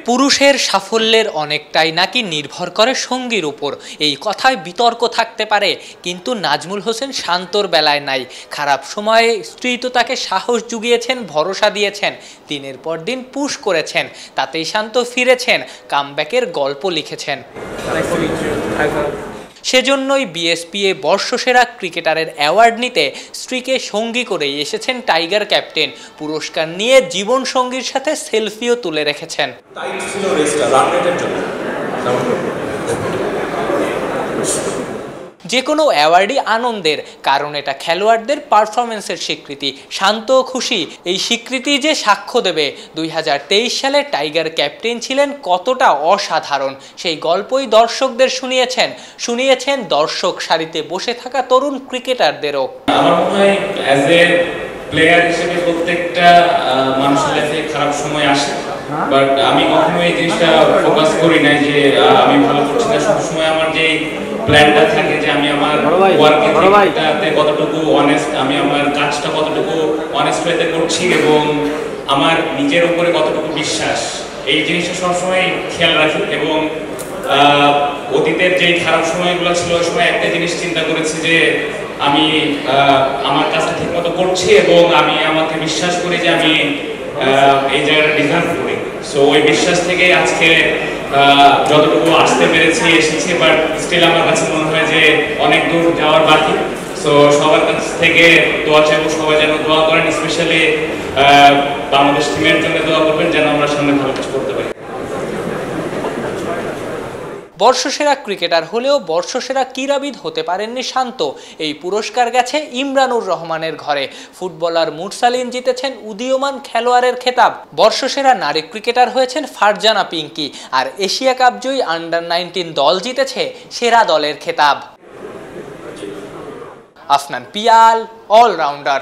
পুরুষের সাফল্যের অনেকটাই নাকি নির্ভর করে সঙ্গীর উপর। এই কথায় বিতর্ক থাকতে পারে, কিন্তু নাজমুল হোসেন শান্তর বেলায় নাই। খারাপ সময়ে স্ত্রী তো তাকে সাহস জুগিয়েছেন, ভরসা দিয়েছেন, দিনের পর দিন পুশ করেছেন, তাতেই শান্ত ফিরেছেন, কামব্যাকের গল্প লিখেছেন। সেজন্যই বিএসপিএ বর্ষসেরা ক্রিকেটারের অ্যাওয়ার্ড নিতে স্ত্রীকে সঙ্গী করেই এসেছেন টাইগার ক্যাপ্টেন। পুরস্কার নিয়ে জীবন সঙ্গীর সাথে সেলফিও তুলে রেখেছেন। যে কোনো অ্যাওয়ার্ডই আনন্দের, কারণ এটা খেলোয়াড়দের পারফরমেন্সের স্বীকৃতি। শান্ত খুশি এই স্বীকৃতি যে সাক্ষ্য দেবে 2023 সালে টাইগার ক্যাপ্টেন ছিলেন কতটা অসাধারণ, সেই গল্পই দর্শকদের শুনিয়েছেন দর্শক সারিতে বসে থাকা তরুণ ক্রিকেটারদেরও। আমার মনে হয় অ্যাজ এ প্লেয়ার হিসেবে প্রত্যেকটা মানুষের লাইফে খারাপ সময় আসে, বাট আমি কখনো এই জিনিসটা ফোকাস করি না যে আমি ভালো করছি না। সবসময় আমার যে প্ল্যানটা থাকে যে আমি আমার ওয়ার্কে কতটুকু অনেস্ট, আমি আমার কাজটা কতটুকু অনেস্ট ওয়েতে করছি এবং আমার নিজের উপরে কতটুকু বিশ্বাস, এই জিনিসটা সবসময় খেয়াল রাখি। এবং অতীতের যে খারাপ সময়গুলো ছিল ওই সময় একটা জিনিস চিন্তা করেছি যে আমি আমার কাজটা ঠিক মতো করছি এবং আমি আমাকে বিশ্বাস করি যে আমি এই জায়গাটা ডিজার্ভ করি। সো ওই বিশ্বাস থেকে আজকে যতটুকু আসতে পেরেছি এসেছি, বাট স্টিল আমার কাছে মনে হয় যে অনেক দূর যাওয়ার বাকি। সো সবার কাছ থেকে দোয়া চাইবো, সবাই যেন দোয়া করেন, স্পেশালি বাংলাদেশ টিমের জন্য দোয়া করবেন যেন আমরা সামনে ভালো কিছু করতে পারি। বর্ষসেরা ক্রিকেটার হলেও বর্ষসেরা ক্রীড়াবিদ হতে পারেননি শান্ত। এই পুরস্কার গেছে ইমরানুর রহমানের ঘরে। ফুটবলার মুরসালিন জিতেছেন উদীয়মান খেলোয়াড়ের খেতাব। বর্ষসেরা নারী ক্রিকেটার হয়েছেন ফারজানা পিঙ্কি। আর এশিয়া কাপ জয়ী আন্ডার-19 দল জিতেছে সেরা দলের খেতাব। আফনান পিয়াল, অলরাউন্ডার।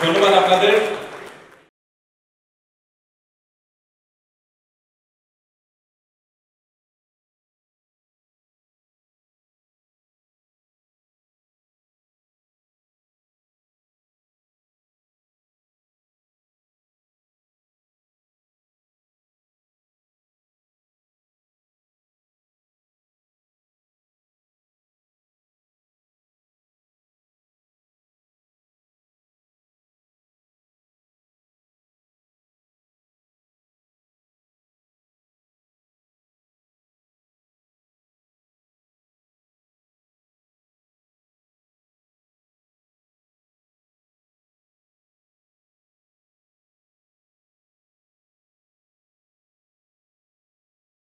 ধন্যবাদ আপনাদের।